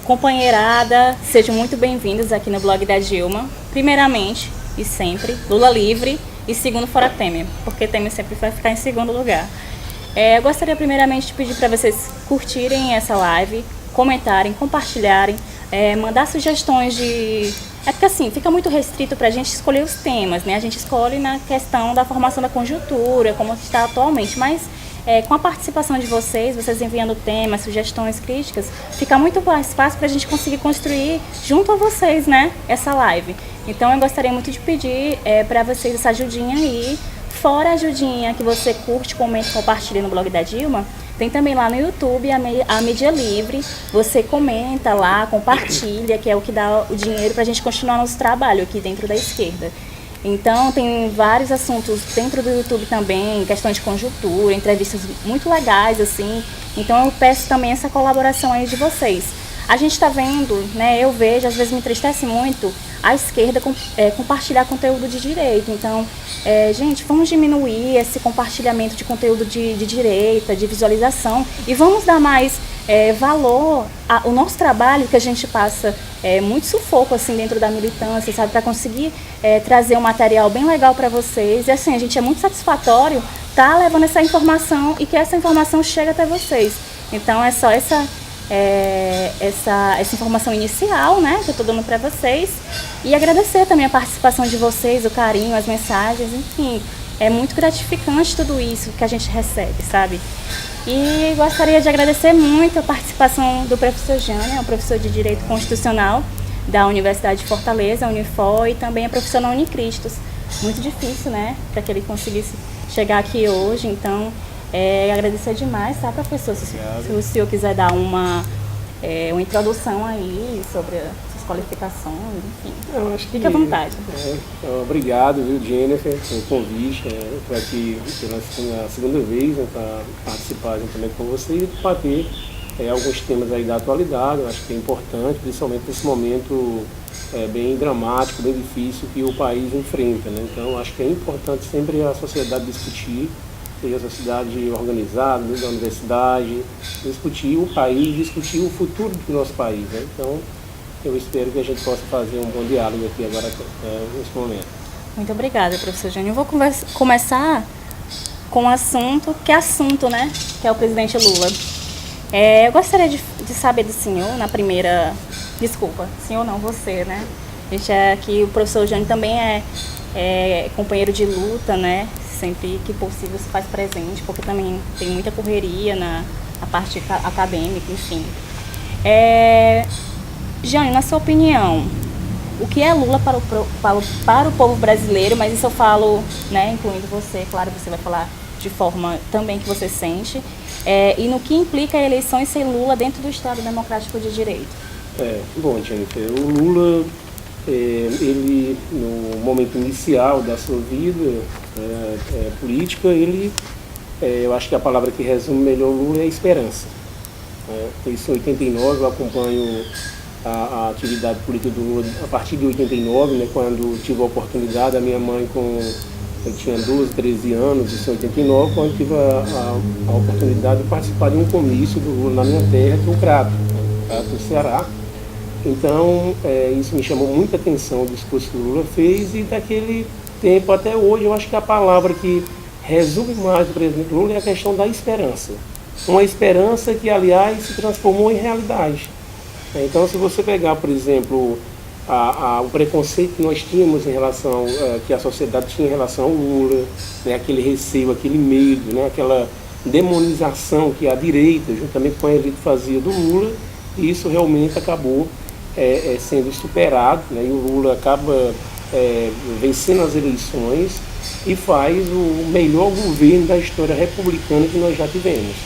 Companheirada, sejam muito bem-vindos aqui no blog da Dilma. Primeiramente e sempre, Lula livre, e segundo, fora Temer, porque Temer sempre vai ficar em segundo lugar. Eu gostaria primeiramente de pedir para vocês curtirem essa live, comentarem, compartilharem, mandar sugestões de... É porque assim, fica muito restrito para a gente escolher os temas, né? A gente escolhe na questão da formação da conjuntura, como está atualmente, mas com a participação de vocês enviando temas, sugestões, críticas, fica muito mais fácil para a gente conseguir construir junto a vocês, né, essa live. Então eu gostaria muito de pedir para vocês essa ajudinha aí, fora a ajudinha que você curte, comenta e compartilha no blog da Dilma, tem também lá no YouTube a mídia livre, você comenta lá, compartilha, que é o que dá o dinheiro para a gente continuar nosso trabalho aqui dentro da esquerda. Então, tem vários assuntos dentro do YouTube também, questões de conjuntura, entrevistas muito legais, assim. Então, eu peço também essa colaboração aí de vocês. A gente está vendo, né, eu vejo, às vezes me entristece muito, a esquerda compartilhar conteúdo de direita. Então, gente, vamos diminuir esse compartilhamento de conteúdo de direita, de visualização, e vamos dar mais valor ao nosso trabalho, que a gente passa muito sufoco assim dentro da militância, sabe, para conseguir trazer um material bem legal para vocês. E assim, a gente é muito satisfatório estar levando essa informação e que essa informação chegue até vocês. Então é só essa informação inicial, né, que eu estou dando para vocês, e agradecer também a participação de vocês, o carinho, as mensagens, enfim, é muito gratificante tudo isso que a gente recebe, sabe? E gostaria de agradecer muito a participação do professor Jânio, um professor de Direito Constitucional da Universidade de Fortaleza, Unifor, e também a professora Unicristos. Muito difícil, né, para que ele conseguisse chegar aqui hoje, então agradecer demais, tá, professor? Se o senhor quiser dar uma introdução aí sobre as qualificações, enfim, fique à vontade. Obrigado, viu, Jennifer, pelo convite. Estou aqui pela segunda vez, né, para participar juntamente com você e debater alguns temas aí da atualidade. Eu acho que é importante, principalmente nesse momento bem dramático, bem difícil que o país enfrenta, né? Então, acho que é importante sempre a sociedade discutir, seja a sociedade organizada, da universidade, discutir o país, discutir o futuro do nosso país, né? Então, eu espero que a gente possa fazer um bom diálogo aqui agora, nesse momento. Muito obrigada, professor Jânio. Eu vou começar com um assunto, né? Que é o presidente Lula. Eu gostaria de saber do senhor, na primeira... Desculpa, senhor não, você, né? A gente aqui, o professor Jânio também é companheiro de luta, né? Sempre que possível se faz presente, porque também tem muita correria na parte acadêmica, enfim. Jânio, na sua opinião, o que é Lula para o povo brasileiro? Mas isso eu falo, né, incluindo você, claro, você vai falar de forma também que você sente, e no que implica a eleição e ser Lula dentro do Estado Democrático de Direito? Bom, Jennifer, o Lula, ele, no momento inicial da sua vida política, eu acho que a palavra que resume melhor o Lula é a esperança. Isso em 89, eu acompanho a atividade política do Lula a partir de 89, né, quando tive a oportunidade, a minha mãe eu tinha 12, 13 anos, isso em 89, quando tive a oportunidade de participar de um comício do Lula na minha terra, que é o Crato, do Ceará. Então, isso me chamou muita atenção, o discurso que o Lula fez, e daquele tempo até hoje, eu acho que a palavra que resume mais o presidente Lula é a questão da esperança. Uma esperança que, aliás, se transformou em realidade. Então, se você pegar, por exemplo, o preconceito que nós tínhamos em relação, que a sociedade tinha em relação ao Lula, né, aquele receio, aquele medo, né, aquela demonização que a direita, juntamente com a elite, fazia do Lula, e isso realmente acabou sendo superado, né, e o Lula acaba vencendo as eleições e faz o melhor governo da história republicana que nós já tivemos.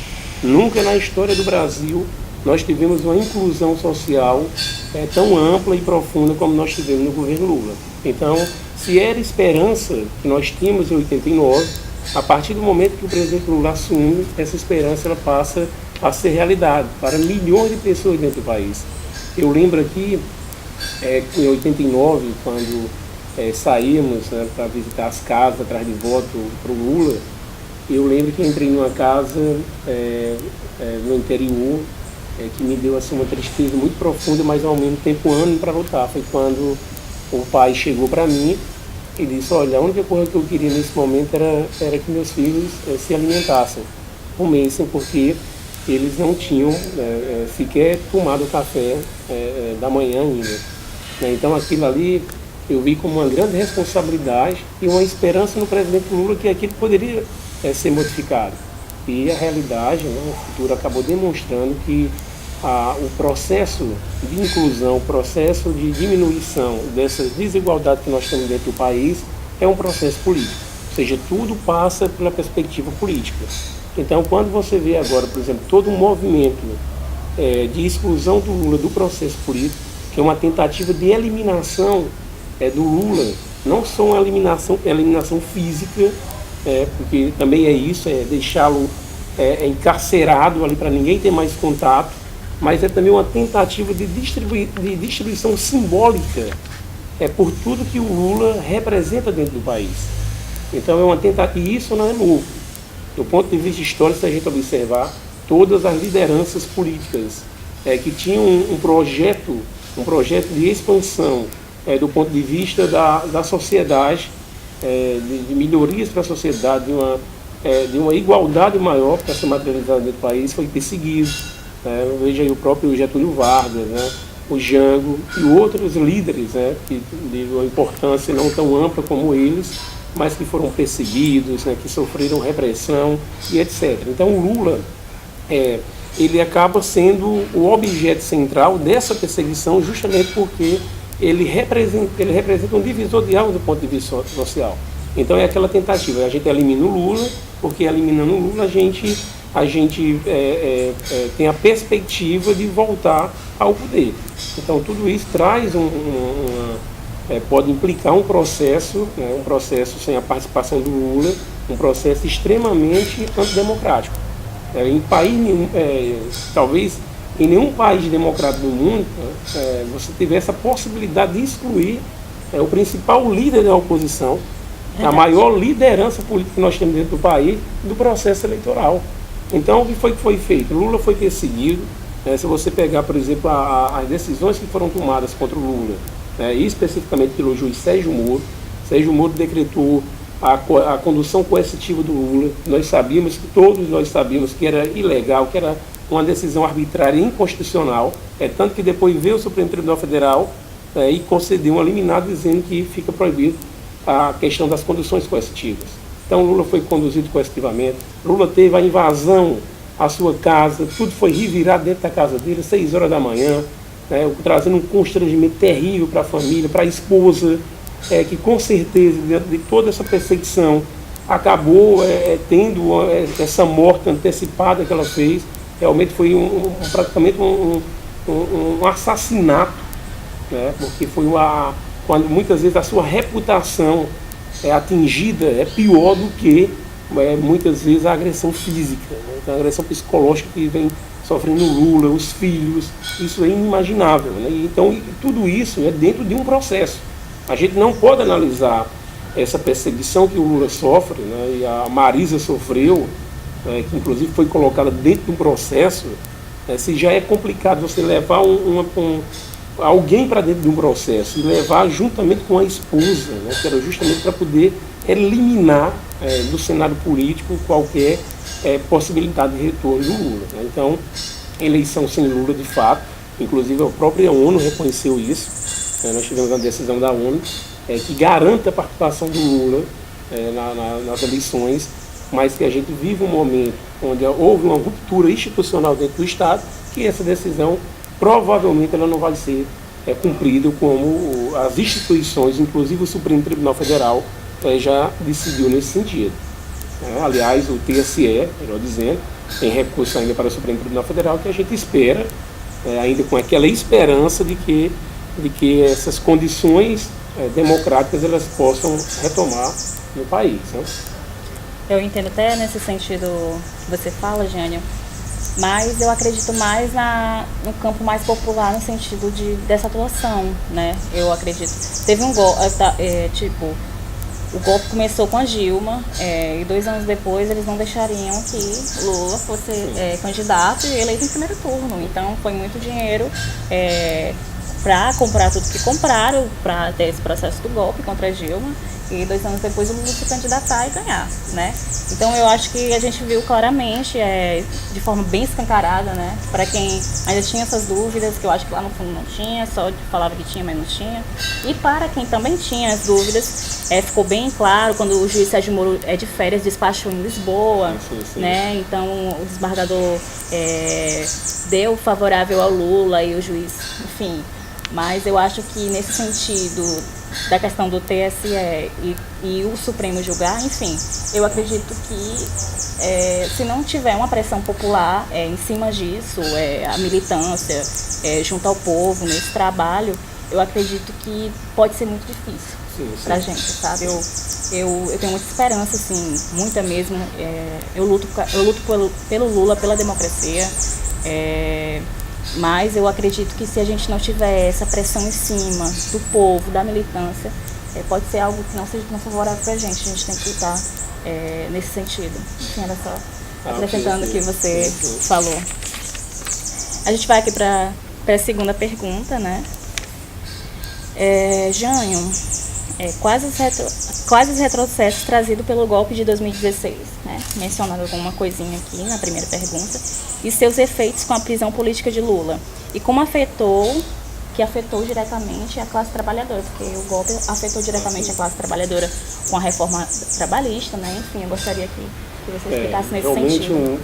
Nunca na história do Brasil nós tivemos uma inclusão social tão ampla e profunda como nós tivemos no governo Lula. Então, se era esperança que nós tínhamos em 89, a partir do momento que o presidente Lula assume, essa esperança ela passa a ser realidade para milhões de pessoas dentro do país. Eu lembro aqui, em 89, quando saímos, né, para visitar as casas atrás de voto para o Lula, eu lembro que entrei numa casa no interior que me deu assim, uma tristeza muito profunda, mas ao mesmo tempo ânimo para lutar. Foi quando o pai chegou para mim e disse: olha, a única coisa que eu queria nesse momento era que meus filhos se alimentassem, comessem, porque eles não tinham sequer tomado o café da manhã ainda. Então aquilo ali eu vi como uma grande responsabilidade e uma esperança no presidente Lula que aquilo poderia ser modificado. E a realidade, o futuro acabou demonstrando que o processo de inclusão, o processo de diminuição dessas desigualdades que nós temos dentro do país é um processo político. Ou seja, tudo passa pela perspectiva política. Então, quando você vê agora, por exemplo, todo um movimento de exclusão do Lula do processo político, que é uma tentativa de eliminação do Lula, não só uma eliminação física, porque também é isso, é deixá-lo encarcerado ali para ninguém ter mais contato, mas é também uma tentativa de destruição simbólica por tudo que o Lula representa dentro do país. Então é uma tentativa, e isso não é novo. Do ponto de vista histórico, se a gente observar, todas as lideranças políticas que tinham um projeto de expansão do ponto de vista da sociedade, de melhorias para a sociedade, de uma igualdade maior para ser materializada dentro do país, foi perseguido. Veja aí o próprio Getúlio Vargas, o Jango e outros líderes de uma importância não tão ampla como eles, mas que foram perseguidos, que sofreram repressão e etc. Então o Lula, ele acaba sendo o objeto central dessa perseguição justamente porque ele representa um divisor de águas do ponto de vista social. Então é aquela tentativa, a gente elimina o Lula, porque eliminando o Lula a gente tem a perspectiva de voltar ao poder. Então tudo isso traz pode implicar um processo sem a participação do Lula, um processo extremamente antidemocrático. Em país nenhum, talvez em nenhum país democrático do mundo você tivesse a possibilidade de excluir o principal líder da oposição, a maior liderança política que nós temos dentro do país, do processo eleitoral. Então, o que foi feito? Lula foi perseguido. Se você pegar, por exemplo, as decisões que foram tomadas contra o Lula, especificamente pelo juiz Sérgio Moro decretou a condução coercitiva do Lula. Todos nós sabíamos que era ilegal, que era uma decisão arbitrária e inconstitucional, tanto que depois veio o Supremo Tribunal Federal e concedeu uma liminar dizendo que fica proibido a questão das conduções coercitivas. Então Lula foi conduzido coercitivamente, Lula teve a invasão à sua casa, tudo foi revirado dentro da casa dele, 6 horas da manhã, trazendo um constrangimento terrível para a família, para a esposa, que com certeza, dentro de toda essa perseguição, acabou tendo essa morte antecipada que ela fez. Realmente foi praticamente um assassinato, porque foi quando muitas vezes a sua reputação é atingida, é pior do que muitas vezes a agressão física, então, a agressão psicológica que vem sofrendo o Lula, os filhos, isso é inimaginável. Então tudo isso é dentro de um processo. A gente não pode analisar essa perseguição que o Lula sofre, e a Marisa sofreu, que inclusive foi colocada dentro de um processo. Se já é complicado você levar alguém para dentro de um processo e levar juntamente com a esposa, que era justamente para poder eliminar do cenário político qualquer possibilidade de retorno do Lula. Então, eleição sem Lula de fato, inclusive a própria ONU reconheceu isso. Nós tivemos uma decisão da ONU que garanta a participação do Lula nas eleições, mas que a gente vive um momento onde houve uma ruptura institucional dentro do Estado, que essa decisão provavelmente ela não vai ser cumprida como as instituições, inclusive o Supremo Tribunal Federal, já decidiu nesse sentido. Aliás, o TSE, melhor dizendo, tem recurso ainda para o Supremo Tribunal Federal, que a gente espera, ainda com aquela esperança de que essas condições democráticas elas possam retomar no país. Eu entendo até nesse sentido que você fala, Jânio, mas eu acredito mais no campo mais popular, no sentido dessa atuação, Eu acredito. Teve um golpe, o golpe começou com a Dilma, e 2 anos depois eles não deixariam que Lula fosse candidato e eleito em primeiro turno. Então foi muito dinheiro para comprar tudo que compraram, para ter esse processo do golpe contra a Dilma. E 2 anos depois o Lula se candidatar e ganhar, né? Então eu acho que a gente viu claramente, de forma bem escancarada, né? Para quem ainda tinha essas dúvidas, que eu acho que lá no fundo não tinha, só falava que tinha, mas não tinha. E para quem também tinha as dúvidas, ficou bem claro quando o juiz Sérgio Moro de férias despachou em Lisboa, sim. Né? Então o desembargador deu favorável ao Lula e o juiz, enfim. Mas eu acho que nesse sentido da questão do TSE e o Supremo julgar, enfim, eu acredito que se não tiver uma pressão popular em cima disso, a militância junto ao povo nesse trabalho, eu acredito que pode ser muito difícil pra gente, sabe? Eu tenho muita esperança, assim, muita mesmo. Eu luto pelo Lula, pela democracia. Mas eu acredito que se a gente não tiver essa pressão em cima do povo, da militância, pode ser algo que não seja tão favorável para a gente tem que lutar nesse sentido. Enfim, era só acrescentando o que você falou. A gente vai aqui para a segunda pergunta, né? Jânio, quais os retrocessos trazidos pelo golpe de 2016, né? Mencionando alguma coisinha aqui na primeira pergunta, e seus efeitos com a prisão política de Lula, e como afetou diretamente a classe trabalhadora, porque o golpe afetou diretamente a classe trabalhadora com a reforma trabalhista, né? Enfim, eu gostaria que você explicasse nesse sentido.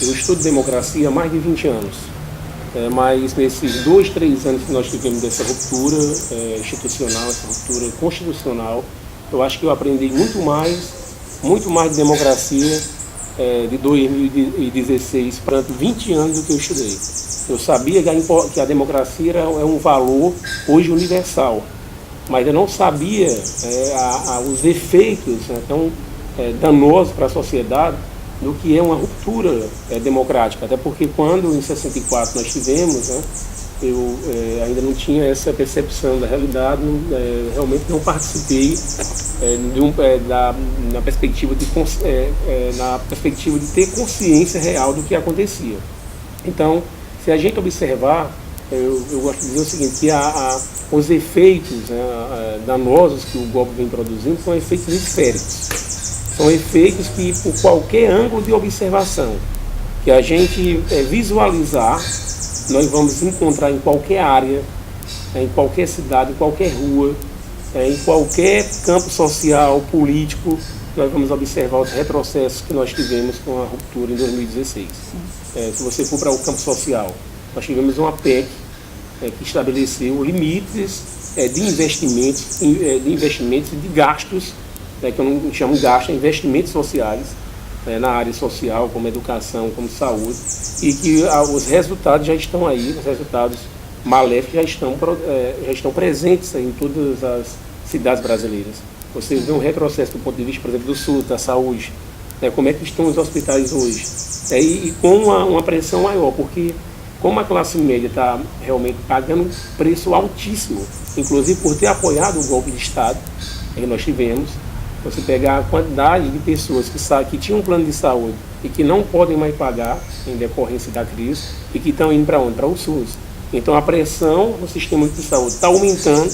Eu estudo democracia há mais de 20 anos. Mas nesses 2, 3 anos que nós tivemos dessa ruptura institucional, essa ruptura constitucional, eu acho que eu aprendi muito mais de democracia de 2016 para 20 anos do que eu estudei. Eu sabia que a democracia é um valor hoje universal, mas eu não sabia os efeitos tão danosos para a sociedade do que é uma ruptura democrática. Até porque quando em 64 nós tivemos, eu ainda não tinha essa percepção da realidade, realmente não participei na perspectiva de ter consciência real do que acontecia. Então, se a gente observar, eu gosto de dizer o seguinte, que os efeitos danosos que o golpe vem produzindo são efeitos esféricos. São efeitos que, por qualquer ângulo de observação que a gente visualizar, nós vamos encontrar em qualquer área, em qualquer cidade, em qualquer rua, em qualquer campo social, político, nós vamos observar os retrocessos que nós tivemos com a ruptura em 2016. Se você for para o campo social, nós tivemos uma PEC que estabeleceu limites de investimentos e de gastos, que eu não chamo gasto, investimentos sociais, na área social, como educação, como saúde, e que os resultados já estão aí, os resultados maléficos já estão presentes em todas as cidades brasileiras. Você vê um retrocesso do ponto de vista, por exemplo, do SUS, da saúde, como é que estão os hospitais hoje, e com uma pressão maior, porque como a classe média está realmente pagando preço altíssimo, inclusive por ter apoiado o golpe de Estado que nós tivemos. Você pegar a quantidade de pessoas que tinham um plano de saúde e que não podem mais pagar em decorrência da crise e que estão indo para onde? Para o SUS. Então a pressão no sistema de saúde está aumentando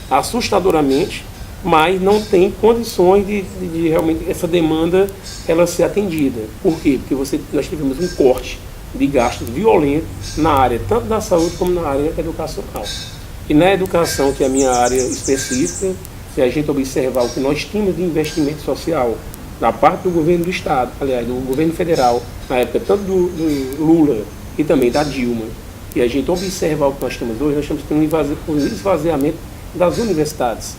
assustadoramente, mas não tem condições de realmente essa demanda ela ser atendida. Por quê? Porque nós tivemos um corte de gastos violento na área tanto da saúde como na área educacional. E na educação, que é a minha área específica, se a gente observar o que nós tínhamos de investimento social da parte do governo do Estado, aliás, do governo federal, na época tanto do Lula e também da Dilma, e a gente observar o que nós temos hoje, nós estamos tendo um esvaziamento das universidades.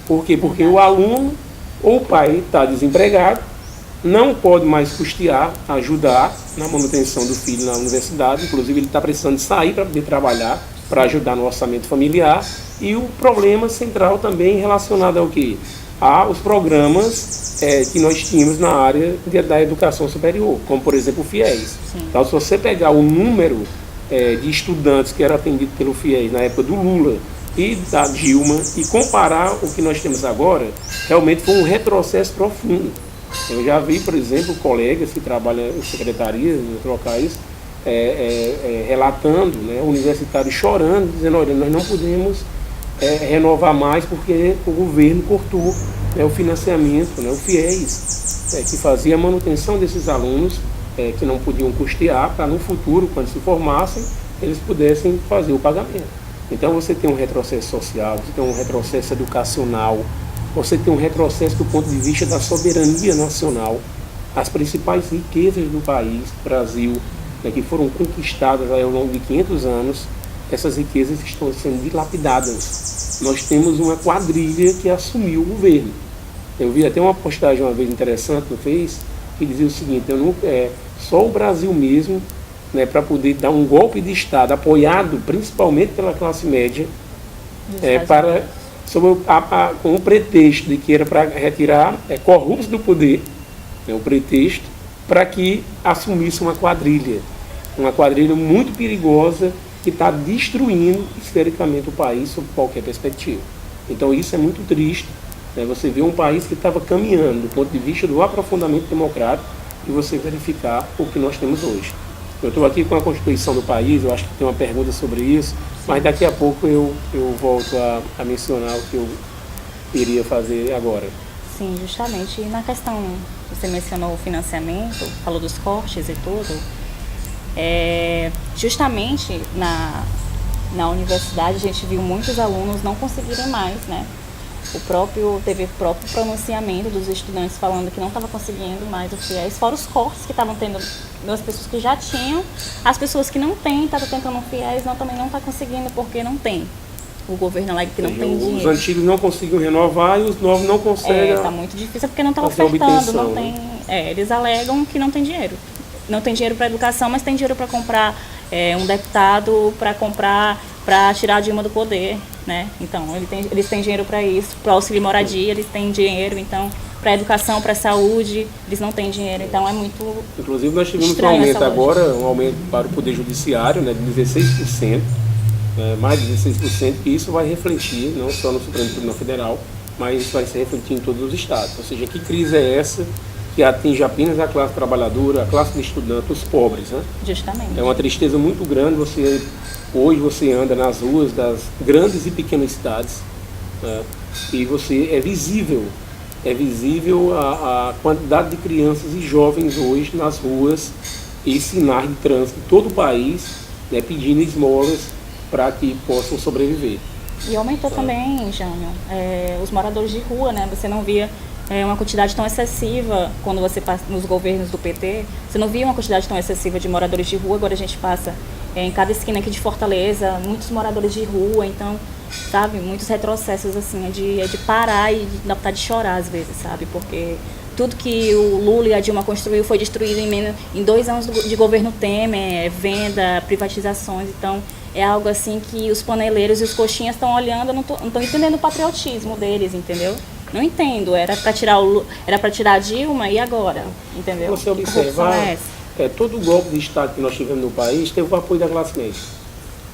Por quê? Porque o aluno ou o pai está desempregado, não pode mais custear, ajudar na manutenção do filho na universidade, inclusive ele está precisando sair para poder trabalhar, para ajudar no orçamento familiar. E o problema central também relacionado ao quê? Aos programas que nós tínhamos na área da educação superior, como por exemplo o FIES. Então, se você pegar o número de estudantes que eram atendidos pelo FIES na época do Lula e da Dilma e comparar o que nós temos agora, realmente foi um retrocesso profundo. Eu já vi, por exemplo, colegas que trabalham em secretarias, em locais, relatando, né, universitários chorando, dizendo, olha, nós não podemos renovar mais porque o governo cortou, né, o financiamento, né, o FIES, que fazia a manutenção desses alunos que não podiam custear para no futuro, quando se formassem, eles pudessem fazer o pagamento. Então você tem um retrocesso social, você tem um retrocesso educacional, você tem um retrocesso do ponto de vista da soberania nacional. As principais riquezas do país, Brasil, né, que foram conquistadas ao longo de 500 anos, essas riquezas estão sendo dilapidadas. Nós temos uma quadrilha que assumiu o governo. Eu vi até uma postagem uma vez interessante no Face, que dizia o seguinte, só o Brasil mesmo, né, para poder dar um golpe de Estado, apoiado principalmente pela classe média, com o pretexto de que era para retirar corruptos do poder, né, o pretexto, para que assumisse uma quadrilha muito perigosa que está destruindo historicamente o país sob qualquer perspectiva. Então isso é muito triste, né, você vê um país que estava caminhando do ponto de vista do aprofundamento democrático e você verificar o que nós temos hoje. Eu estou aqui com a Constituição do país, eu acho que tem uma pergunta sobre isso, mas daqui a pouco eu volto a mencionar o que eu iria fazer agora. Sim, justamente. E na questão, você mencionou o financiamento, falou dos cortes e tudo, justamente na universidade a gente viu muitos alunos não conseguirem mais, né? Teve o próprio pronunciamento dos estudantes falando que não estava conseguindo mais o FIES, fora os cortes que estavam tendo das pessoas que já tinham, as pessoas que não têm, estavam tentando um FIES, também não está conseguindo porque não tem. O governo lá que não tem dinheiro. Os antigos não conseguiam renovar e os novos não conseguem. Está muito difícil porque não está ofertando, não tem. Eles alegam que não tem dinheiro. Não tem dinheiro para educação, mas tem dinheiro para comprar um deputado, para tirar a Dilma do poder, né? Então, eles têm dinheiro para isso, para auxílio moradia, eles têm dinheiro, então, para educação, para saúde, eles não têm dinheiro, então é muito. Inclusive, nós tivemos um aumento agora, um aumento para o Poder Judiciário, né, de 16%, mais de 16%, que isso vai refletir, não só no Supremo Tribunal Federal, mas isso vai se refletir em todos os estados. Ou seja, que crise é essa que atinge apenas a classe trabalhadora, a classe de estudantes, os pobres, né? Justamente. É uma tristeza muito grande, hoje você anda nas ruas das grandes e pequenas cidades, né, e é visível a quantidade de crianças e jovens hoje nas ruas e sinais de trânsito em todo o país, né, pedindo esmolas para que possam sobreviver. E aumentou também, Jânio, os moradores de rua, né? Você não via uma quantidade tão excessiva quando você passa nos governos do PT, você não via uma quantidade tão excessiva de moradores de rua, agora a gente passa em cada esquina aqui de Fortaleza, muitos moradores de rua, então, sabe, muitos retrocessos, assim, é de parar e dá vontade de chorar às vezes, sabe, porque tudo que o Lula e a Dilma construiu foi destruído em 2 anos de governo Temer, venda, privatizações, então é algo assim que os paneleiros e os coxinhas estão olhando, não estão entendendo o patriotismo deles, entendeu? Não entendo, era para tirar a Dilma e agora, entendeu? Se você observar, todo o golpe de Estado que nós tivemos no país teve o apoio da classe média.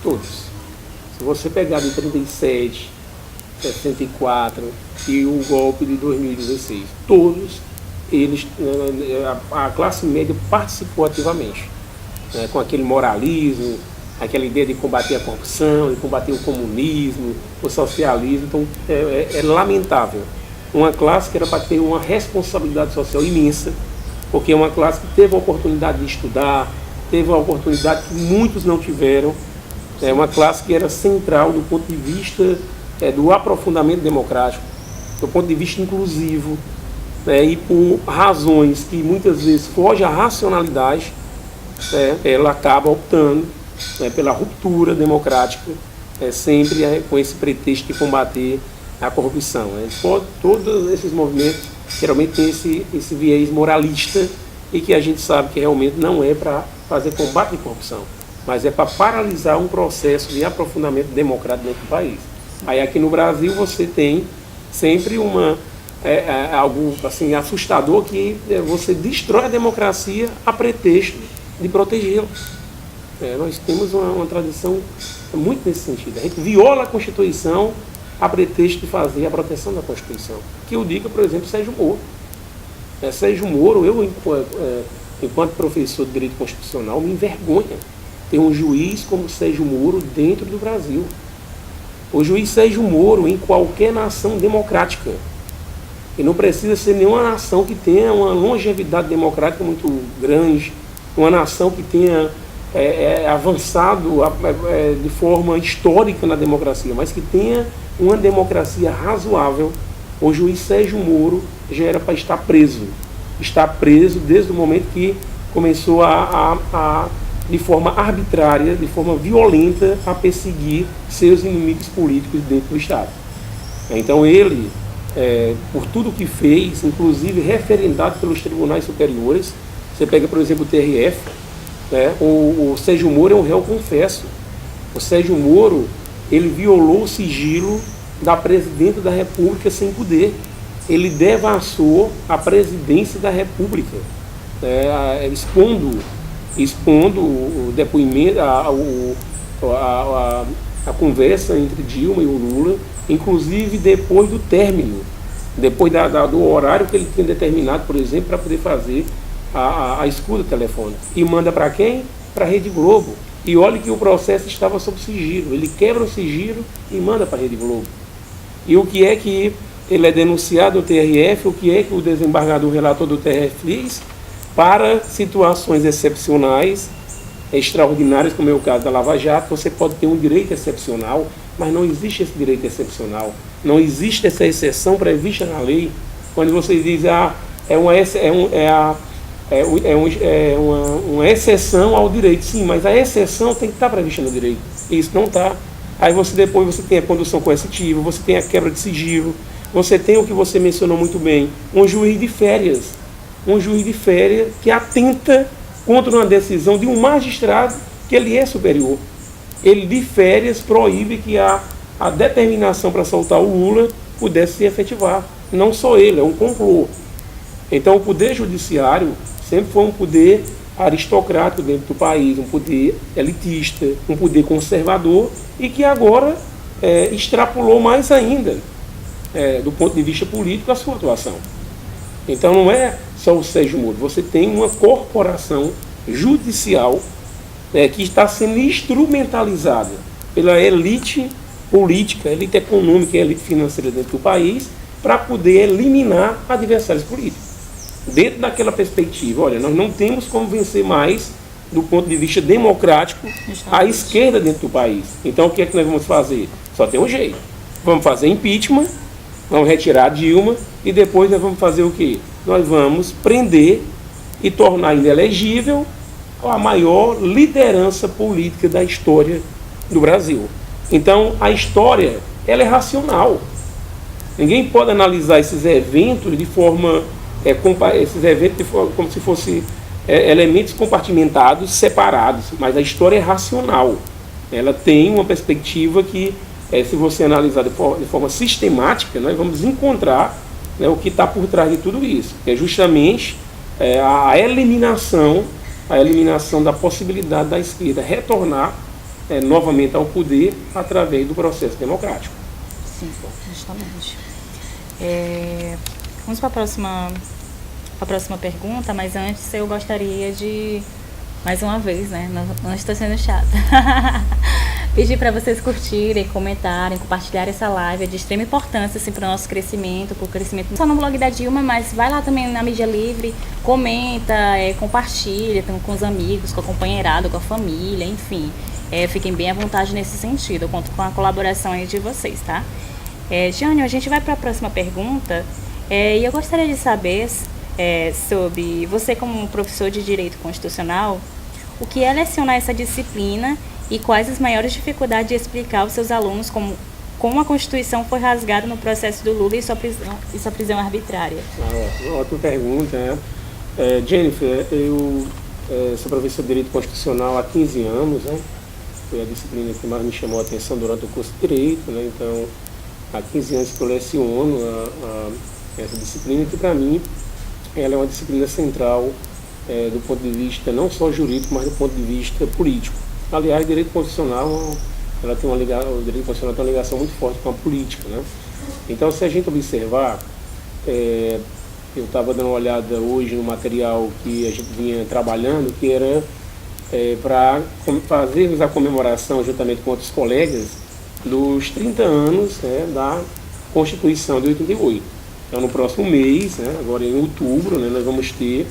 Todos. Se você pegar de 37, 64 e o golpe de 2016, todos eles, a classe média participou ativamente, né, com aquele moralismo, aquela ideia de combater a corrupção, de combater o comunismo, o socialismo. Então é lamentável. Uma classe que era para ter uma responsabilidade social imensa, porque é uma classe que teve a oportunidade de estudar, teve a oportunidade que muitos não tiveram. É uma classe que era central do ponto de vista do aprofundamento democrático, do ponto de vista inclusivo, e por razões que muitas vezes fogem à racionalidade, ela acaba optando pela ruptura democrática, sempre com esse pretexto de combater a corrupção. Todos esses movimentos geralmente têm esse viés moralista e que a gente sabe que realmente não é para fazer combate à corrupção, mas é para paralisar um processo de aprofundamento democrático dentro do país. Aí aqui no Brasil você tem sempre algo assim, assustador, que você destrói a democracia a pretexto de protegê-la. Nós temos uma tradição muito nesse sentido. A gente viola a Constituição a pretexto de fazer a proteção da Constituição. Que eu diga, por exemplo, Sérgio Moro. Sérgio Moro, eu, enquanto professor de Direito Constitucional, me envergonha ter um juiz como Sérgio Moro dentro do Brasil. O juiz Sérgio Moro, em qualquer nação democrática, e não precisa ser nenhuma nação que tenha uma longevidade democrática muito grande, uma nação que tenha avançado de forma histórica na democracia, mas que tenha uma democracia razoável. O juiz Sérgio Moro já era para estar preso. Está preso desde o momento que começou de forma arbitrária, de forma violenta, a perseguir seus inimigos políticos dentro do Estado. Então ele, por tudo que fez, inclusive referendado pelos tribunais superiores, você pega, por exemplo, o TRF, o Sérgio Moro é um réu confesso. O Sérgio Moro, ele violou o sigilo da presidenta da República sem poder. Ele devassou a presidência da República, expondo o depoimento, a conversa entre Dilma e o Lula, inclusive depois do término, depois do horário que ele tinha determinado, por exemplo, para poder fazer a escuta telefônica. E manda para quem? Para a Rede Globo. E olha que o processo estava sob sigilo. Ele quebra o sigilo e manda para a Rede Globo. E o que é que ele é denunciado no TRF, o que é que o desembargador relator do TRF fez? Para situações excepcionais, extraordinárias, como é o caso da Lava Jato, você pode ter um direito excepcional, mas não existe esse direito excepcional. Não existe essa exceção prevista na lei. Quando você diz, uma exceção ao direito. Sim, mas a exceção tem que estar prevista no direito. Isso não está. Aí depois você tem a condução coercitiva, você tem a quebra de sigilo, você tem o que você mencionou muito bem, um juiz de férias que atenta contra uma decisão de um magistrado que ele é superior. Ele de férias proíbe que a determinação para soltar o Lula pudesse se efetivar. Não só ele, é um complô. Então o poder judiciário sempre foi um poder aristocrático dentro do país, um poder elitista, um poder conservador e que agora extrapolou mais ainda, do ponto de vista político, a sua atuação. Então não é só o Sérgio Moro, você tem uma corporação judicial que está sendo instrumentalizada pela elite política, elite econômica e elite financeira dentro do país para poder eliminar adversários políticos. Dentro daquela perspectiva, olha, nós não temos como vencer mais, do ponto de vista democrático, a esquerda dentro do país. Então o que é que nós vamos fazer? Só tem um jeito. Vamos fazer impeachment, vamos retirar a Dilma e depois nós vamos fazer o quê? Nós vamos prender e tornar inelegível a maior liderança política da história do Brasil. Então a história, ela é racional. Ninguém pode analisar esses eventos de forma como se fossem elementos compartimentados, separados, mas a história é racional. Ela tem uma perspectiva que, se você analisar de forma sistemática, nós vamos encontrar o que está por trás de tudo isso. É justamente a eliminação da possibilidade da esquerda retornar novamente ao poder através do processo democrático. Sim, justamente. Vamos para a próxima pergunta, mas antes eu gostaria de, mais uma vez, não estou sendo chata, pedir para vocês curtirem, comentarem, compartilharem essa live. É de extrema importância assim, para o nosso crescimento, para o crescimento não só no blog da Dilma, mas vai lá também na mídia livre, comenta, compartilha com os amigos, com a companheirada, com a família, enfim. Fiquem bem à vontade nesse sentido. Eu conto com a colaboração aí de vocês, tá? Jânio, a gente vai para a próxima pergunta. E eu gostaria de saber sobre você como professor de Direito Constitucional, o que é lecionar essa disciplina e quais as maiores dificuldades de explicar aos seus alunos como a Constituição foi rasgada no processo do Lula e sua prisão arbitrária. Ótima pergunta. Jennifer, eu sou professor de Direito Constitucional há 15 anos, foi a disciplina que mais me chamou a atenção durante o curso de Direito, então há 15 anos que eu leciono essa disciplina, que para mim ela é uma disciplina central do ponto de vista não só jurídico, mas do ponto de vista político. Aliás, direito constitucional, ela tem o direito constitucional tem uma ligação muito forte com a política, né? Então, se a gente observar, eu estava dando uma olhada hoje no material que a gente vinha trabalhando, que era para fazermos a comemoração, juntamente com outros colegas, dos 30 anos, né, da Constituição de 88. Então, no próximo mês, né, agora em outubro, né, nós vamos ter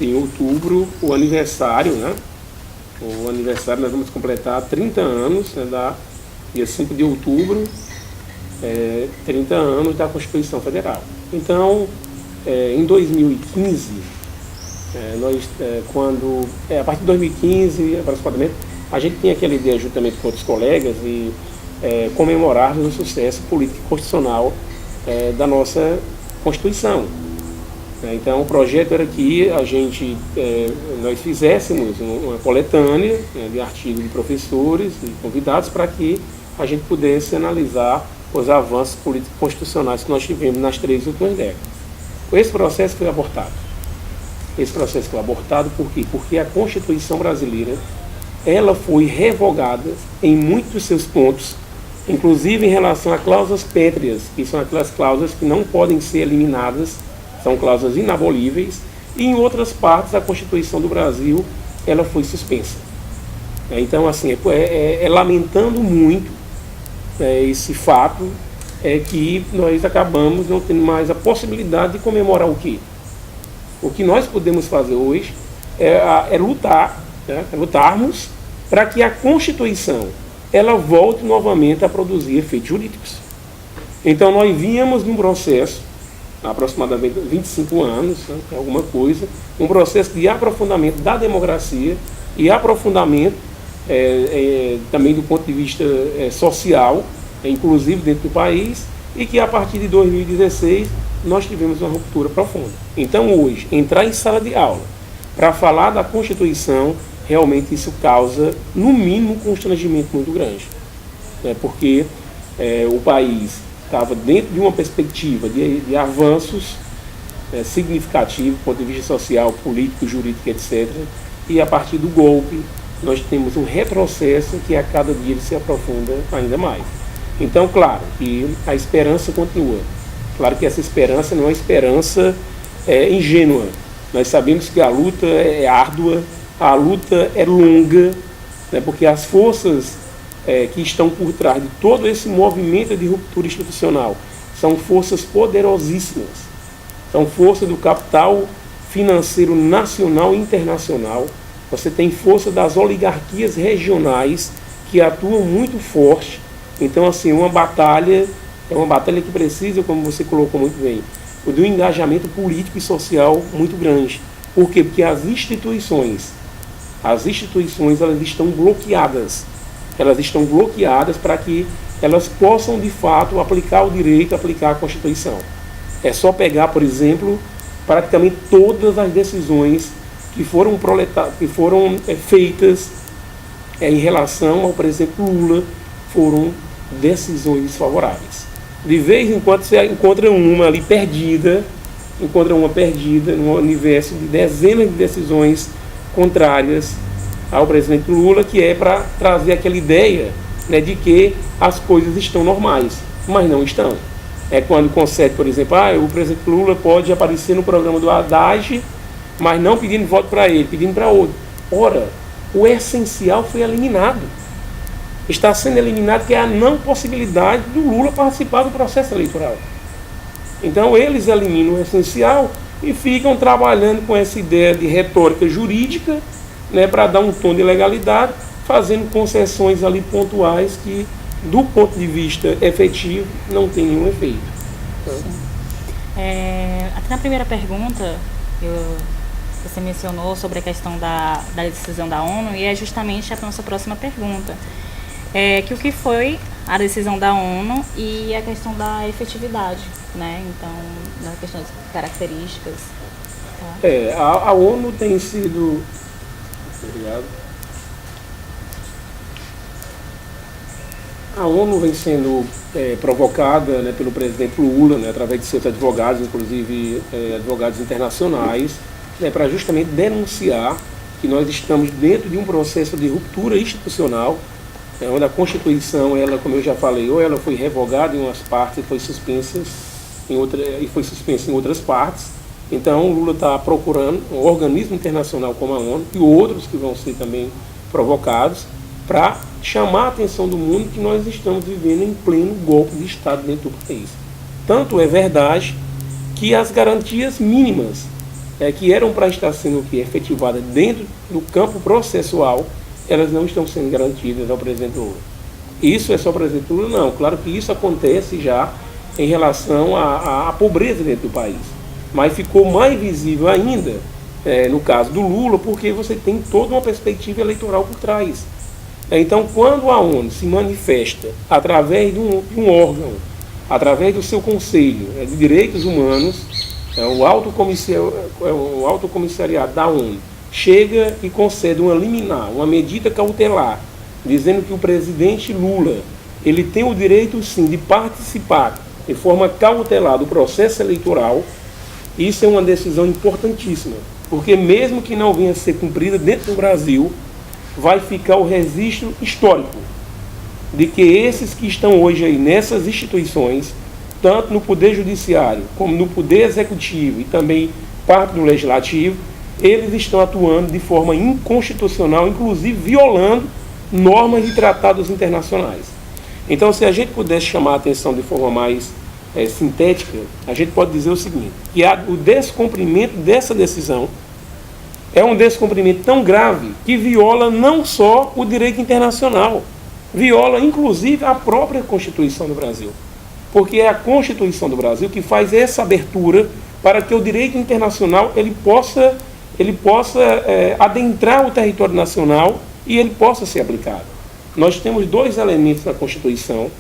em outubro o aniversário, né? O aniversário, nós vamos completar 30 anos, né, dia 5 de outubro, 30 anos da Constituição Federal. Então, em 2015, a partir de 2015, aproximadamente, a gente tinha aquela ideia, juntamente com outros colegas, de comemorarmos o sucesso político e constitucional da nossa Constituição. Então, o projeto era que nós fizéssemos uma coletânea, né, de artigos de professores e convidados para que a gente pudesse analisar os avanços políticos e constitucionais que nós tivemos nas 3 últimas décadas. Esse processo foi abortado. Por quê? Porque a Constituição brasileira ela foi revogada em muitos dos seus pontos, inclusive em relação a cláusulas pétreas, que são aquelas cláusulas que não podem ser eliminadas, são cláusulas inabolíveis, e em outras partes da Constituição do Brasil ela foi suspensa. Então, assim, lamentando muito esse fato, que nós acabamos não tendo mais a possibilidade de comemorar o quê? O que nós podemos fazer hoje é lutar, né? Lutarmos para que a Constituição ela volte novamente a produzir efeitos jurídicos. Então, nós vínhamos num processo, há aproximadamente 25 anos, né, alguma coisa, um processo de aprofundamento da democracia e aprofundamento também do ponto de vista social, inclusive dentro do país, e que a partir de 2016 nós tivemos uma ruptura profunda. Então, hoje, entrar em sala de aula para falar da Constituição, realmente isso causa, no mínimo, um constrangimento muito grande. Porque o país estava dentro de uma perspectiva de avanços significativos do ponto de vista social, político, jurídico, etc. E a partir do golpe, nós temos um retrocesso que a cada dia ele se aprofunda ainda mais. Então, claro que a esperança continua. Claro que essa esperança não é uma esperança ingênua. Nós sabemos que a luta é árdua, a luta é longa, né, porque as forças que estão por trás de todo esse movimento de ruptura institucional são forças poderosíssimas. São forças do capital financeiro nacional e internacional. Você tem força das oligarquias regionais que atuam muito forte. Então, assim, é uma batalha que precisa, como você colocou muito bem, de um engajamento político e social muito grande. Por quê? Porque as instituições elas estão bloqueadas. Elas estão bloqueadas para que elas possam, de fato, aplicar o direito, aplicar a Constituição. É só pegar, por exemplo, praticamente todas as decisões que foram feitas em relação ao presidente Lula foram decisões desfavoráveis. De vez em quando você encontra uma ali perdida no universo de dezenas de decisões contrárias ao presidente Lula, que é para trazer aquela ideia, né, de que as coisas estão normais, mas não estão. É quando concede, por exemplo, o presidente Lula pode aparecer no programa do Haddad, mas não pedindo voto para ele, pedindo para outro. Ora, o essencial foi eliminado. Está sendo eliminado, que é a não possibilidade do Lula participar do processo eleitoral. Então, eles eliminam o essencial e ficam trabalhando com essa ideia de retórica jurídica, né, para dar um tom de legalidade, fazendo concessões ali pontuais que, do ponto de vista efetivo, não tem nenhum efeito. Até na primeira pergunta, você mencionou sobre a questão da decisão da ONU, e é justamente a nossa próxima pergunta. Que o que foi a decisão da ONU e a questão da efetividade, né? Então, na questão das características. Tá? A ONU tem sido... Obrigado. A ONU vem sendo provocada, né, pelo presidente Lula, né, através de seus advogados, inclusive advogados internacionais, né, para justamente denunciar que nós estamos dentro de um processo de ruptura institucional, onde a Constituição, ela, como eu já falei, ou ela foi revogada em umas partes e foi suspensa em outras partes. Então, o Lula está procurando um organismo internacional como a ONU e outros que vão ser também provocados para chamar a atenção do mundo que nós estamos vivendo em pleno golpe de Estado dentro do país. Tanto é verdade que as garantias mínimas que eram para estar sendo efetivadas dentro do campo processual, elas não estão sendo garantidas ao presidente Lula. Isso é só o presidente Lula? Não. Claro que isso acontece já em relação à pobreza dentro do país. Mas ficou mais visível ainda no caso do Lula, porque você tem toda uma perspectiva eleitoral por trás. Então, quando a ONU se manifesta através de um órgão, através do seu Conselho de Direitos Humanos, o Alto Comissariado da ONU chega e concede uma liminar, uma medida cautelar, dizendo que o presidente Lula ele tem o direito, sim, de participar de forma cautelar do processo eleitoral. Isso é uma decisão importantíssima, porque mesmo que não venha a ser cumprida dentro do Brasil, vai ficar o registro histórico de que esses que estão hoje aí nessas instituições, tanto no Poder Judiciário, como no Poder Executivo e também parte do Legislativo, eles estão atuando de forma inconstitucional, inclusive violando normas e tratados internacionais. Então, se a gente pudesse chamar a atenção de forma mais sintética, a gente pode dizer o seguinte, que o descumprimento dessa decisão é um descumprimento tão grave que viola não só o direito internacional, viola inclusive a própria Constituição do Brasil. Porque é a Constituição do Brasil que faz essa abertura para que o direito internacional ele possa adentrar o território nacional e ele possa ser aplicado. Nós temos dois elementos na Constituição,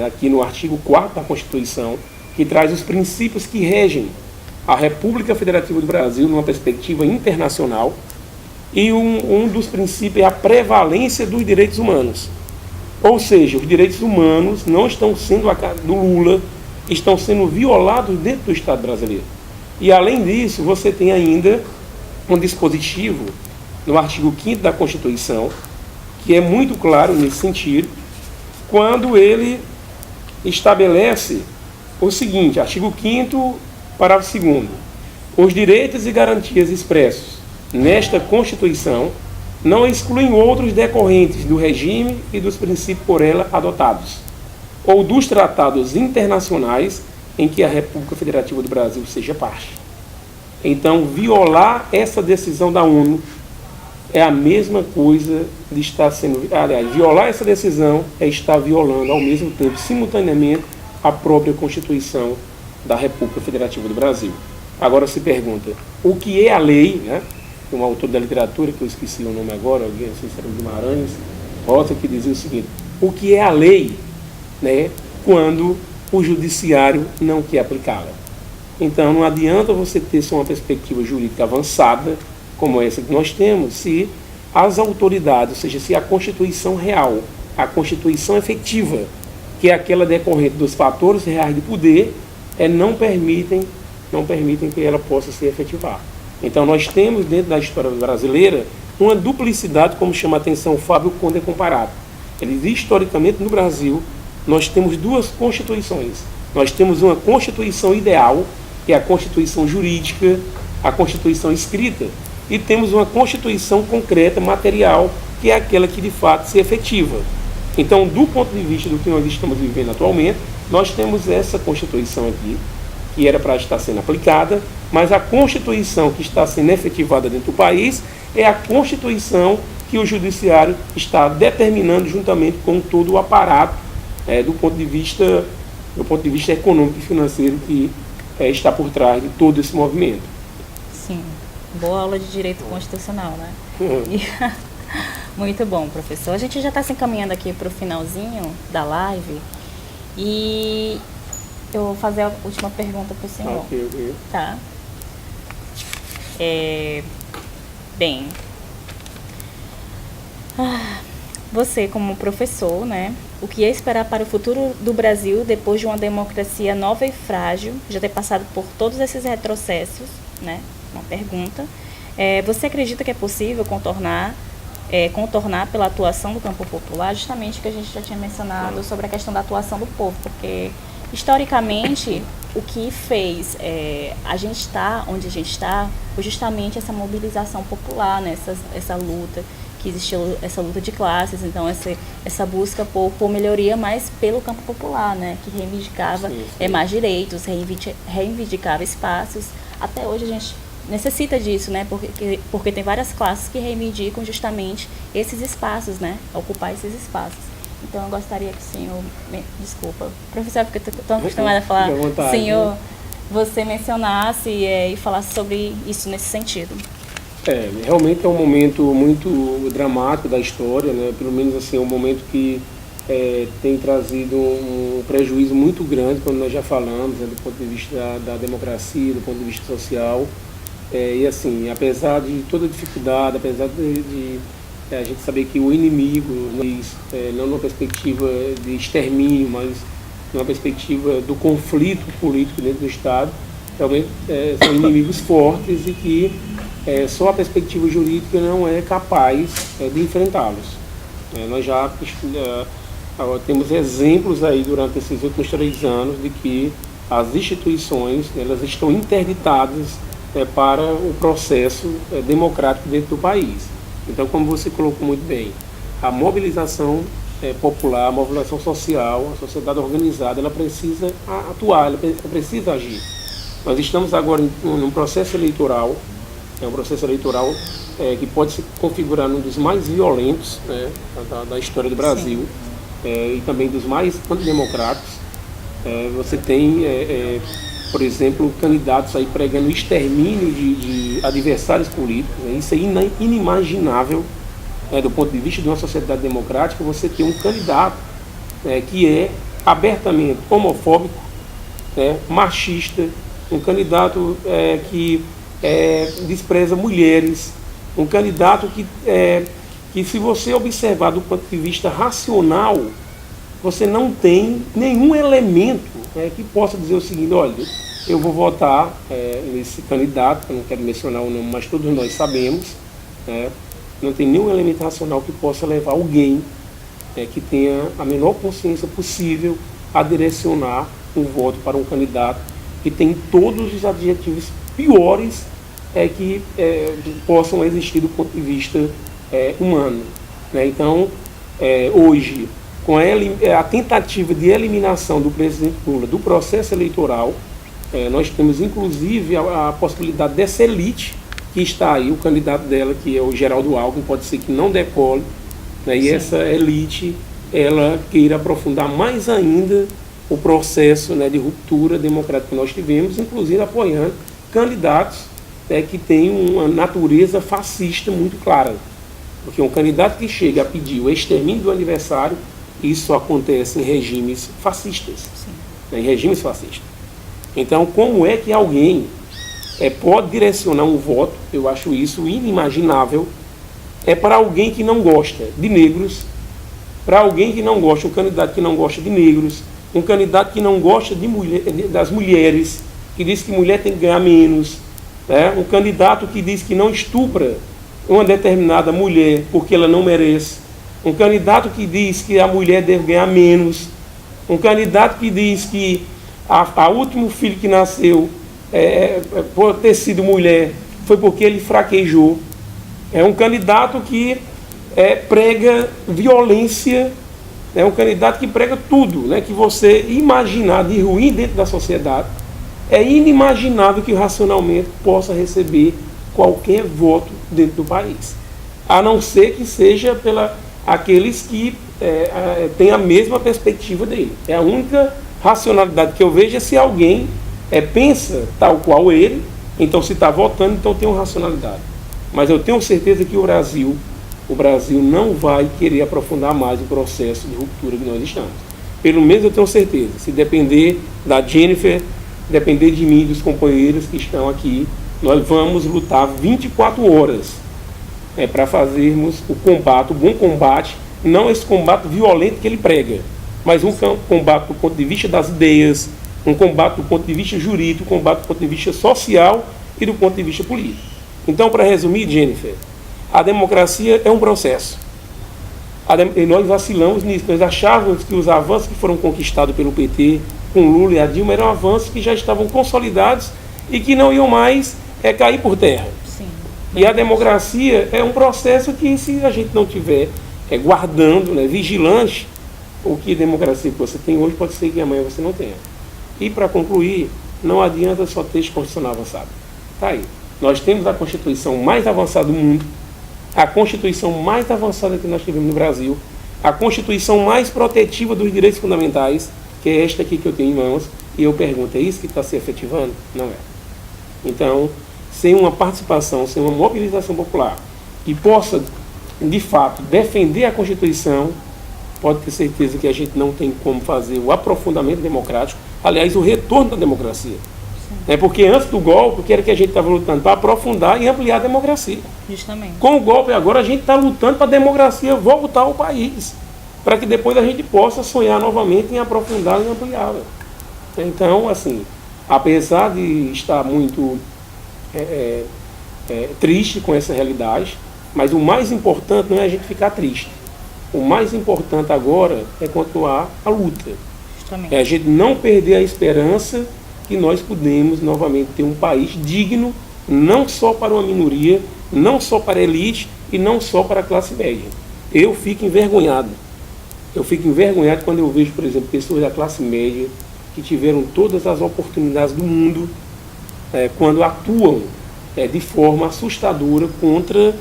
aqui no artigo 4º da Constituição, que traz os princípios que regem a República Federativa do Brasil numa perspectiva internacional, e um dos princípios é a prevalência dos direitos humanos. Ou seja, os direitos humanos não estão sendo, do Lula, estão sendo violados dentro do Estado brasileiro. E além disso, você tem ainda um dispositivo no artigo 5º da Constituição, que é muito claro nesse sentido, quando ele estabelece o seguinte, artigo 5º, parágrafo 2º, os direitos e garantias expressos nesta Constituição não excluem outros decorrentes do regime e dos princípios por ela adotados, ou dos tratados internacionais em que a República Federativa do Brasil seja parte. Então, violar essa decisão da ONU é a mesma coisa de estar sendo... Aliás, violar essa decisão é estar violando, ao mesmo tempo, simultaneamente, a própria Constituição da República Federativa do Brasil. Agora se pergunta, o que é a lei, né? Um autor da literatura, que eu esqueci o nome agora, alguém, não sei se era Guimarães, Rosa, que dizia o seguinte, o que é a lei, né, quando o judiciário não quer aplicá-la? Então não adianta você ter só uma perspectiva jurídica avançada, como essa que nós temos, se as autoridades, ou seja, se a Constituição real, a Constituição efetiva, que é aquela decorrente dos fatores reais de poder, não permitem que ela possa ser efetivada. Então nós temos dentro da história brasileira uma duplicidade, como chama a atenção o Fábio Conde comparado. Ele diz, historicamente no Brasil, nós temos duas constituições. Nós temos uma Constituição ideal, que é a Constituição jurídica, a Constituição escrita, e temos uma Constituição concreta, material, que é aquela que de fato se efetiva. Então, do ponto de vista do que nós estamos vivendo atualmente, nós temos essa Constituição aqui, que era para estar sendo aplicada, mas a Constituição que está sendo efetivada dentro do país é a Constituição que o Judiciário está determinando juntamente com todo o aparato do ponto de vista econômico e financeiro que está por trás de todo esse movimento. Sim, boa aula de Direito Constitucional, né? Muito bom, professor. A gente já está se encaminhando aqui para o finalzinho da live e eu vou fazer a última pergunta para o senhor. Ok. Tá. Bem, você como professor, né? O que é esperar para o futuro do Brasil depois de uma democracia nova e frágil, já ter passado por todos esses retrocessos, né? Uma pergunta. Você acredita que é possível contornar pela atuação do campo popular, justamente o que a gente já tinha mencionado sobre a questão da atuação do povo, porque historicamente o que fez a gente estar onde a gente está foi justamente essa mobilização popular, né? Essa luta que existiu, essa luta de classes, então essa busca por melhoria, mas pelo campo popular, né? Que reivindicava mais direitos, reivindicava espaços. Até hoje a gente necessita disso, né? Porque tem várias classes que reivindicam justamente esses espaços, né? Ocupar esses espaços. Então eu gostaria que o senhor, desculpa, professor, porque eu estou tão acostumada a falar, senhor, você mencionasse e falasse sobre isso nesse sentido. Realmente é um momento muito dramático da história, né? Pelo menos assim, é um momento que tem trazido um prejuízo muito grande, como nós já falamos, né? Do ponto de vista da democracia, do ponto de vista social. E assim, apesar de toda a dificuldade, apesar de a gente saber que o inimigo, não numa perspectiva de extermínio, mas numa perspectiva do conflito político dentro do Estado, realmente são inimigos fortes e que só a perspectiva jurídica não é capaz de enfrentá-los. Nós já temos exemplos aí durante esses últimos 3 anos de que as instituições elas estão interditadas para o processo democrático dentro do país. Então, como você colocou muito bem, a mobilização popular, a mobilização social, a sociedade organizada, ela precisa atuar, ela precisa agir. Nós estamos agora num processo eleitoral, um processo eleitoral que pode se configurar um dos mais violentos, né, da história do Brasil, e também dos mais antidemocráticos. Você tem, por exemplo, candidatos aí pregando o extermínio de adversários políticos. Isso é inimaginável, do ponto de vista de uma sociedade democrática, você ter um candidato que é abertamente homofóbico, machista, um candidato que despreza mulheres, um candidato que se você observar do ponto de vista racional, você não tem nenhum elemento que possa dizer o seguinte: olha, eu vou votar nesse candidato, eu não quero mencionar o nome, mas todos nós sabemos, não tem nenhum elemento racional que possa levar alguém que tenha a menor consciência possível a direcionar um voto para um candidato que tem todos os adjetivos piores que possam existir do ponto de vista humano. Então, hoje, com a tentativa de eliminação do presidente Lula do processo eleitoral, nós temos inclusive a possibilidade dessa elite que está aí, o candidato dela, que é o Geraldo Alckmin, pode ser que não decole, e essa elite ela queira aprofundar mais ainda o processo de ruptura democrática que nós tivemos, inclusive apoiando candidatos que têm uma natureza fascista muito clara. Porque um candidato que chega a pedir o extermínio do adversário, isso acontece em regimes fascistas. Em regimes fascistas. Então, como é que alguém pode direcionar um voto, eu acho isso inimaginável, para alguém que não gosta de negros, para alguém que não gosta, um candidato que não gosta de negros, um candidato que não gosta das mulheres, que diz que mulher tem que ganhar menos, um candidato que diz que não estupra uma determinada mulher porque ela não merece, um candidato que diz que a mulher deve ganhar menos, um candidato que diz que a último filho que nasceu por ter sido mulher foi porque ele fraquejou. É um candidato que prega violência, é um candidato que prega tudo, que você imaginar de ruim dentro da sociedade. É inimaginável que racionalmente possa receber qualquer voto dentro do país, a não ser que seja aqueles que têm a mesma perspectiva dele. É a única racionalidade que eu vejo, se alguém pensa tal qual ele, então se está votando, então tem uma racionalidade. Mas eu tenho certeza que o Brasil não vai querer aprofundar mais o processo de ruptura que nós estamos. Pelo menos eu tenho certeza. Se depender da Jennifer, depender de mim e dos companheiros que estão aqui, nós vamos lutar 24 horas para fazermos o bom combate, não esse combate violento que ele prega, mas um combate do ponto de vista das ideias, um combate do ponto de vista jurídico, um combate do ponto de vista social e do ponto de vista político. Então, para resumir, Jennifer, a democracia é um processo. E nós vacilamos nisso. Nós achávamos que os avanços que foram conquistados pelo PT, com Lula e a Dilma, eram avanços que já estavam consolidados e que não iam mais cair por terra. Sim. E a democracia é um processo que, se a gente não tiver guardando, vigilante, o que democracia que você tem hoje pode ser que amanhã você não tenha. E, para concluir, não adianta só texto constitucional avançado. Está aí. Nós temos a Constituição mais avançada do mundo, a Constituição mais avançada que nós tivemos no Brasil, a Constituição mais protetiva dos direitos fundamentais, que é esta aqui que eu tenho em mãos, e eu pergunto, é isso que está se efetivando? Não é. Então, sem uma participação, sem uma mobilização popular que possa, de fato, defender a Constituição, pode ter certeza que a gente não tem como fazer o aprofundamento democrático, aliás, o retorno da democracia. Porque antes do golpe, o que era que a gente estava lutando? Para aprofundar e ampliar a democracia. Justamente. Com o golpe agora, a gente está lutando para a democracia voltar ao país, para que depois a gente possa sonhar novamente em aprofundar e ampliá-la. Então, assim, apesar de estar muito triste com essa realidade, mas o mais importante não é a gente ficar triste. O mais importante agora é continuar a luta. Justamente. É a gente não perder a esperança que nós podemos novamente ter um país digno, não só para uma minoria, não só para a elite e não só para a classe média. Eu fico envergonhado. Eu fico envergonhado quando eu vejo, por exemplo, pessoas da classe média que tiveram todas as oportunidades do mundo, quando atuam de forma assustadora contra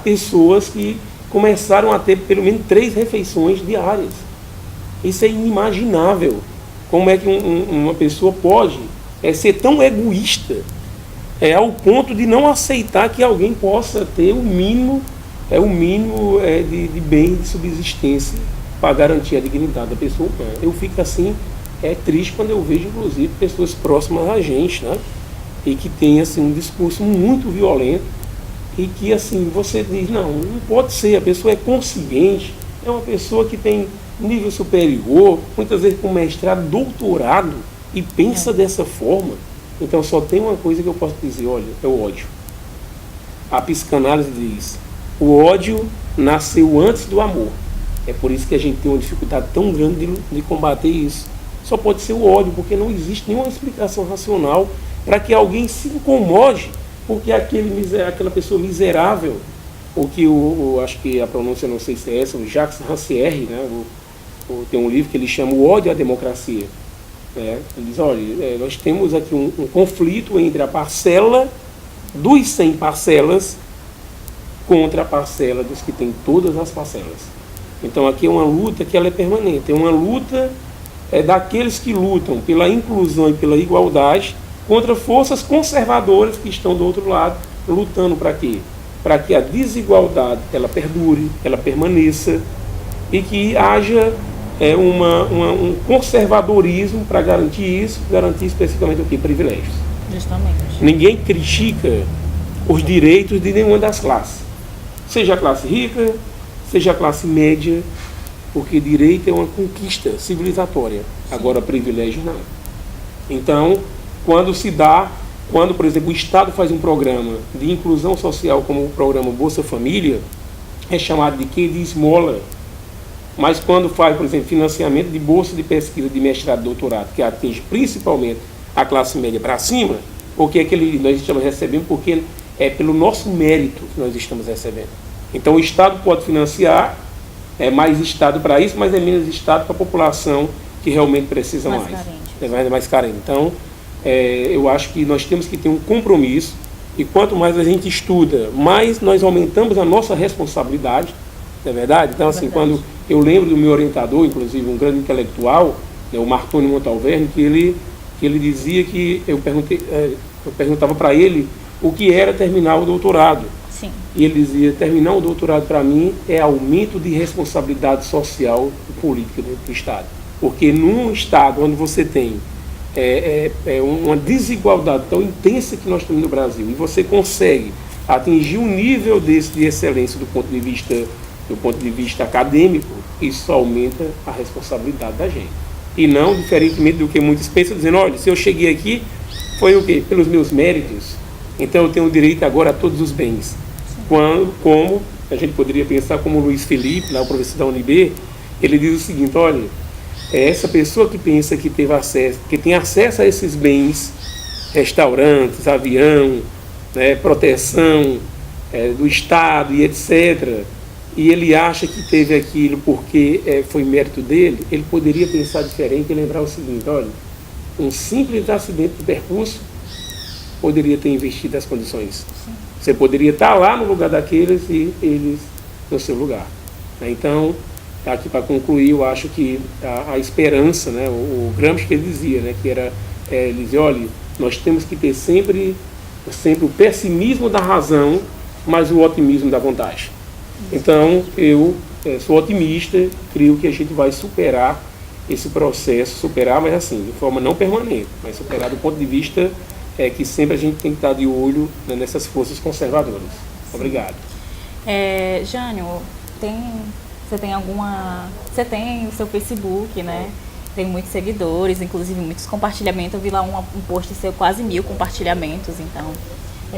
pessoas que começaram a ter pelo menos 3 refeições diárias. Isso é inimaginável. Como é que uma pessoa pode ser tão egoísta ao ponto de não aceitar que alguém possa ter o mínimo de bem de subsistência para garantir a dignidade da pessoa humana. Eu fico assim, triste quando eu vejo, inclusive, pessoas próximas a gente, né? E que tem assim, um discurso muito violento e que assim, você diz, não pode ser, a pessoa é consciente, é uma pessoa que tem nível superior, muitas vezes com mestrado, doutorado, e pensa dessa forma. Então só tem uma coisa que eu posso dizer, olha, é o ódio. A psicanálise diz, o ódio nasceu antes do amor. É por isso que a gente tem uma dificuldade tão grande de combater isso. Só pode ser o ódio, porque não existe nenhuma explicação racional para que alguém se incomode, porque aquela pessoa miserável, ou que acho que a pronúncia não sei se é essa, o Jacques Rancière, né, tem um livro que ele chama O Ódio à Democracia. Ele diz, olha, nós temos aqui um conflito entre a parcela dos 100 parcelas contra a parcela dos que têm todas as parcelas. Então aqui é uma luta que ela é permanente, é uma luta daqueles que lutam pela inclusão e pela igualdade contra forças conservadoras que estão do outro lado, lutando para quê? Para que a desigualdade ela perdure, ela permaneça e que haja um conservadorismo para garantir isso, garantir especificamente o que? Privilégios. Justamente. Ninguém critica os direitos de nenhuma das classes, seja a classe rica, seja a classe média, porque direito é uma conquista civilizatória. Sim. Agora, privilégio não. Então, quando, por exemplo, o Estado faz um programa de inclusão social, como o programa Bolsa Família, é chamado de quê? De esmola. Mas quando faz, por exemplo, financiamento de bolsa de pesquisa de mestrado e doutorado, que atinge principalmente a classe média para cima, porque nós estamos recebendo, porque é pelo nosso mérito que nós estamos recebendo. Então o Estado pode financiar, mais Estado para isso, mas é menos Estado para a população que realmente precisa mais. É mais carente. Então, eu acho que nós temos que ter um compromisso, e quanto mais a gente estuda, mais nós aumentamos a nossa responsabilidade, não é verdade? Então, assim, quando eu lembro do meu orientador, inclusive um grande intelectual, o Martoni Montalverne, que ele dizia que eu perguntava para ele o que era terminar o doutorado. Sim. E ele dizia, terminar o doutorado para mim é aumento de responsabilidade social e política do Estado. Porque num Estado onde você tem uma desigualdade tão intensa que nós temos no Brasil, e você consegue atingir um nível desse de excelência do ponto de vista acadêmico, isso aumenta a responsabilidade da gente. E não, diferentemente do que muitos pensam, dizendo, olha, se eu cheguei aqui, foi o quê? Pelos meus méritos. Então eu tenho o direito agora a todos os bens. Como a gente poderia pensar como o Luiz Felipe, lá o professor da UNB, ele diz o seguinte: olha, essa pessoa que pensa que teve acesso, que tem acesso a esses bens, restaurantes, avião, né, proteção do Estado e etc., e ele acha que teve aquilo porque foi mérito dele, ele poderia pensar diferente e lembrar o seguinte: olha, um simples acidente de percurso poderia ter investido as condições. Sim. Você poderia estar lá no lugar daqueles e eles no seu lugar. Então, aqui para concluir, eu acho que a esperança, né, o Gramsci que ele dizia, né, que era, ele dizia: olha, nós temos que ter sempre o pessimismo da razão, mas o otimismo da vontade. Então, eu sou otimista, creio que a gente vai superar esse processo, mas assim, de forma não permanente, mas superar do ponto de vista que sempre a gente tem que estar de olho, né, nessas forças conservadoras. Obrigado. Jânio, você tem o seu Facebook, né? Tem muitos seguidores, inclusive muitos compartilhamentos. Eu vi lá um post seu, quase 1000 compartilhamentos. Então,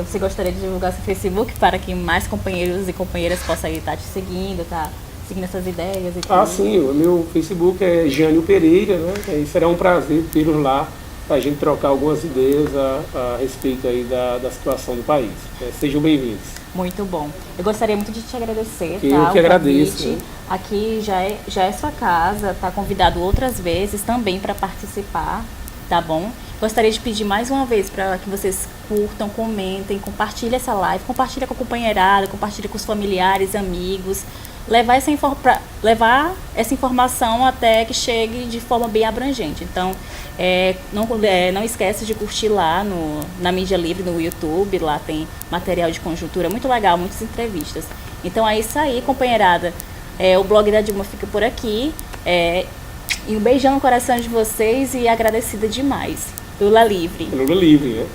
você gostaria de divulgar seu Facebook para que mais companheiros e companheiras possam estar te seguindo, seguindo essas ideias e tudo? Sim, o meu Facebook é Jânio Pereira, né? E será um prazer tê-los lá para a gente trocar algumas ideias a respeito aí da situação do país. Sejam bem-vindos. Muito bom. Eu gostaria muito de te agradecer. Eu que agradeço. Né? Aqui já é sua casa, está convidado outras vezes também para participar, tá bom? Gostaria de pedir mais uma vez para que vocês curtam, comentem, compartilhem essa live, compartilhem com a companheirada, compartilhem com os familiares, amigos, levar essa informação até que chegue de forma bem abrangente. Então, não esquece de curtir lá na Mídia Livre, no YouTube, lá tem material de conjuntura muito legal, muitas entrevistas. Então é isso aí, companheirada. O blog da Dilma fica por aqui. E um beijão no coração de vocês e agradecida demais. Lula livre. Lula livre, né?